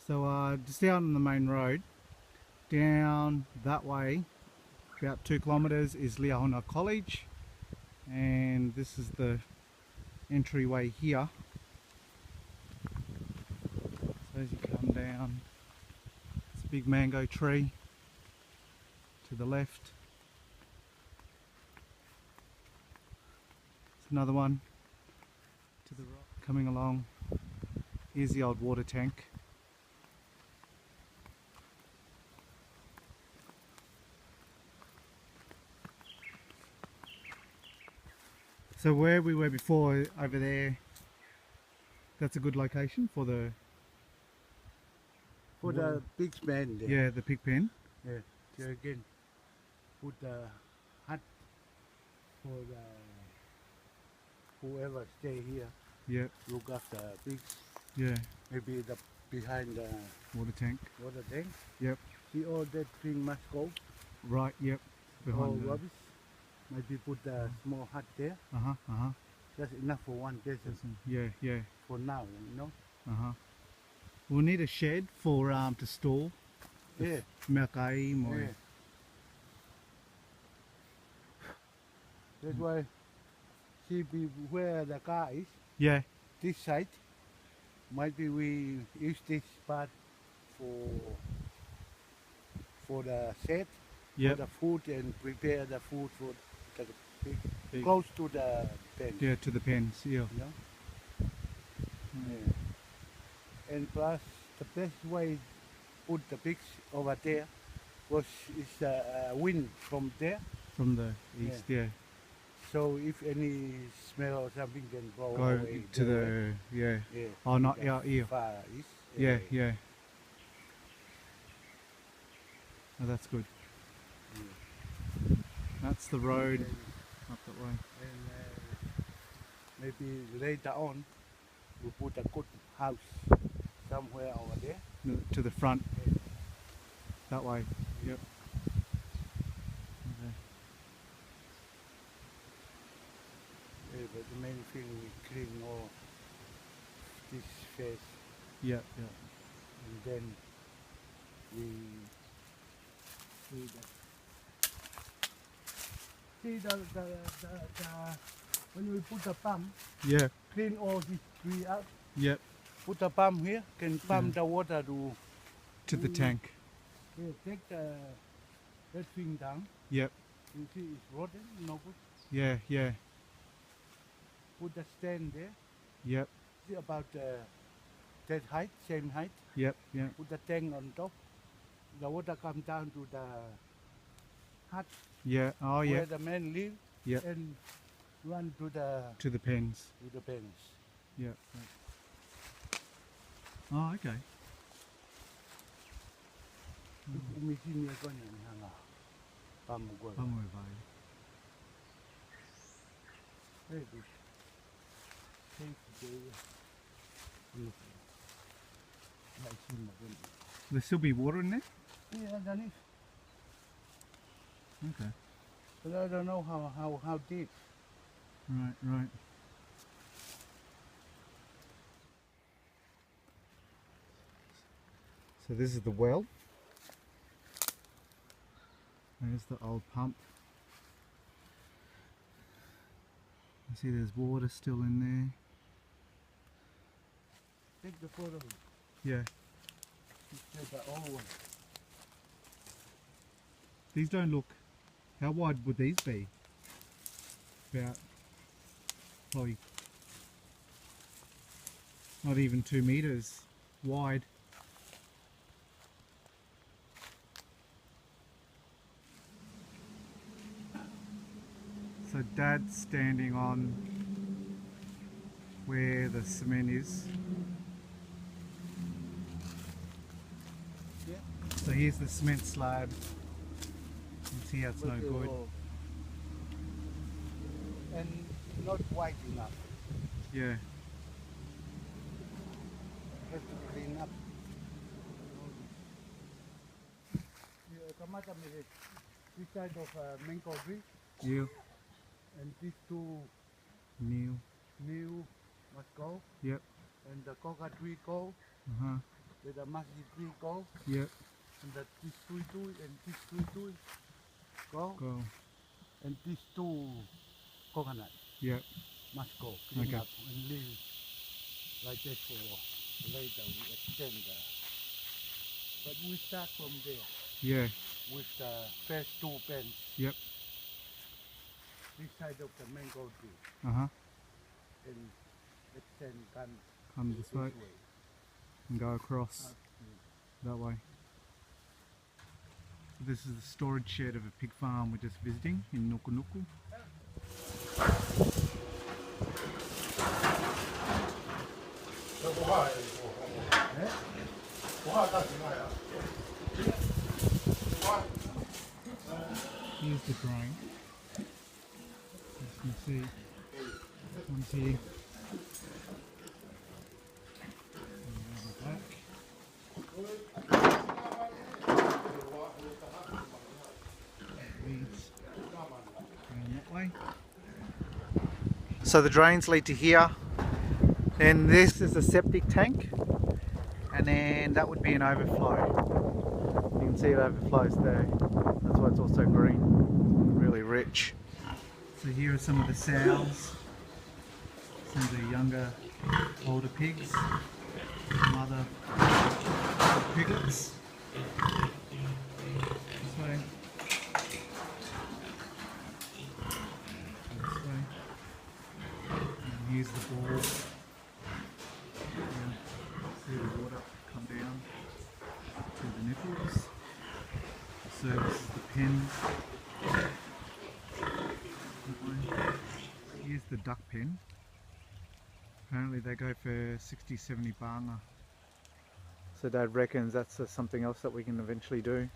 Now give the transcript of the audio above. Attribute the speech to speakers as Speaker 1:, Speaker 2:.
Speaker 1: So just down on the main road, down that way, about 2 kilometres is Liahona College, and this is the entryway here. So as you come down, it's a big mango tree to the left. There's another one to the right coming along. Here's the old water tank. So where we were before, over there, that's a good location for the
Speaker 2: big man there.
Speaker 1: yeah, the pig pen.
Speaker 2: Yeah. There again, put the hut for the whoever stay here.
Speaker 1: Yep.
Speaker 2: Look after pigs.
Speaker 1: Yeah.
Speaker 2: Maybe the behind the
Speaker 1: Water tank.
Speaker 2: water tank.
Speaker 1: Yep.
Speaker 2: See all that thing must go.
Speaker 1: Right. Yep.
Speaker 2: All
Speaker 1: Behind the.
Speaker 2: rubbish. Maybe put a small hut there. That's enough for one person
Speaker 1: Yeah. Yeah.
Speaker 2: for now, you know.
Speaker 1: We'll need a shed for to store
Speaker 2: Yeah.
Speaker 1: milk ice or
Speaker 2: Yeah. That's why, see where the car is,
Speaker 1: yeah.
Speaker 2: this side, might be we use this part for the set,
Speaker 1: Yep.
Speaker 2: for the food and prepare the food for the pig,
Speaker 1: Pig.
Speaker 2: close to the pen,
Speaker 1: Yeah, to the pens. Yeah.
Speaker 2: you know. Yeah. And plus, the best way put the pigs over there was is the wind from there.
Speaker 1: From the east. Yeah.
Speaker 2: So if any smell or something can blow
Speaker 1: Go
Speaker 2: away.
Speaker 1: to
Speaker 2: go
Speaker 1: the
Speaker 2: away.
Speaker 1: yeah.
Speaker 2: Yeah.
Speaker 1: Oh, not
Speaker 2: the
Speaker 1: out here.
Speaker 2: Far east.
Speaker 1: Yeah. Yeah. Oh, that's good.
Speaker 2: Yeah.
Speaker 1: That's the road
Speaker 2: And,
Speaker 1: up that way.
Speaker 2: maybe later on we put a good house somewhere over there.
Speaker 1: To the front.
Speaker 2: Yeah.
Speaker 1: That way. Yep. Okay.
Speaker 2: Yeah, but the main thing we clean all this face
Speaker 1: Yep. Yep.
Speaker 2: and then we see the when we put the pump,
Speaker 1: Yeah.
Speaker 2: clean all this tree out,
Speaker 1: Yep.
Speaker 2: put a pump here, can pump the water
Speaker 1: To the
Speaker 2: Mm.
Speaker 1: tank.
Speaker 2: yeah, take that thing down.
Speaker 1: Yep.
Speaker 2: You see it's rotten, no good.
Speaker 1: Yeah. Yeah.
Speaker 2: Put the stand there,
Speaker 1: Yep.
Speaker 2: see about that height, same height.
Speaker 1: Yep. Yep.
Speaker 2: Put the tank on top. The water comes down to the hut
Speaker 1: Yeah. Oh,
Speaker 2: where
Speaker 1: yeah.
Speaker 2: the men live
Speaker 1: Yep.
Speaker 2: and run to the
Speaker 1: pens.
Speaker 2: pens.
Speaker 1: Yep. Oh, okay.
Speaker 2: Umisinya ko niyan hanga. Pamugoy.
Speaker 1: Bummer vai.
Speaker 2: Very good. Thank you.
Speaker 1: There'll still be water in there?
Speaker 2: Yeah, underneath.
Speaker 1: Okay.
Speaker 2: But I don't know how deep.
Speaker 1: Right, right. So this is the well. There's the old pump. You see there's water still in there.
Speaker 2: Take the photo.
Speaker 1: Yeah.
Speaker 2: Take the old one.
Speaker 1: These don't look... How wide would these be? About... Probably... Not even 2 meters wide. So Dad's standing on where the cement is.
Speaker 2: Yeah.
Speaker 1: So here's the cement slab. You can see how it's no
Speaker 2: But,
Speaker 1: good.
Speaker 2: And not white enough.
Speaker 1: Yeah.
Speaker 2: Have to clean up. Yeah, Kamata made this side of mango tree
Speaker 1: You,
Speaker 2: and these two
Speaker 1: Neil.
Speaker 2: new must go
Speaker 1: Yep.
Speaker 2: and the coca tree go
Speaker 1: Uh-huh.
Speaker 2: with a massive tree go,
Speaker 1: Yep.
Speaker 2: and that this tui and this tui go,
Speaker 1: Go.
Speaker 2: and these two coconut
Speaker 1: Yep.
Speaker 2: must go clean
Speaker 1: Okay.
Speaker 2: up and leave like that for later we extend but we start from there
Speaker 1: Yeah.
Speaker 2: with the first two pens.
Speaker 1: Yep.
Speaker 2: This side of the mango tree
Speaker 1: Uh-huh.
Speaker 2: and extend can
Speaker 1: Come this way and go across that way. So this is the storage shed of a pig farm we're just visiting in Nuku Nuku. Here's the drain. As you can see, one's here. And the back. Leads around that way. So the drains lead to here. Then this is a septic tank, and then that would be an overflow. You can see it overflows there. That's why it's also green, really rich. So here are some of the sows, some of the younger, older pigs, some other piglets. This way. This way. And here's the ball. See the water come down to the nipples. So this is the pen. Here's the duck pen. Apparently they go for 60-70 banga. So Dad reckons that's something else that we can eventually do.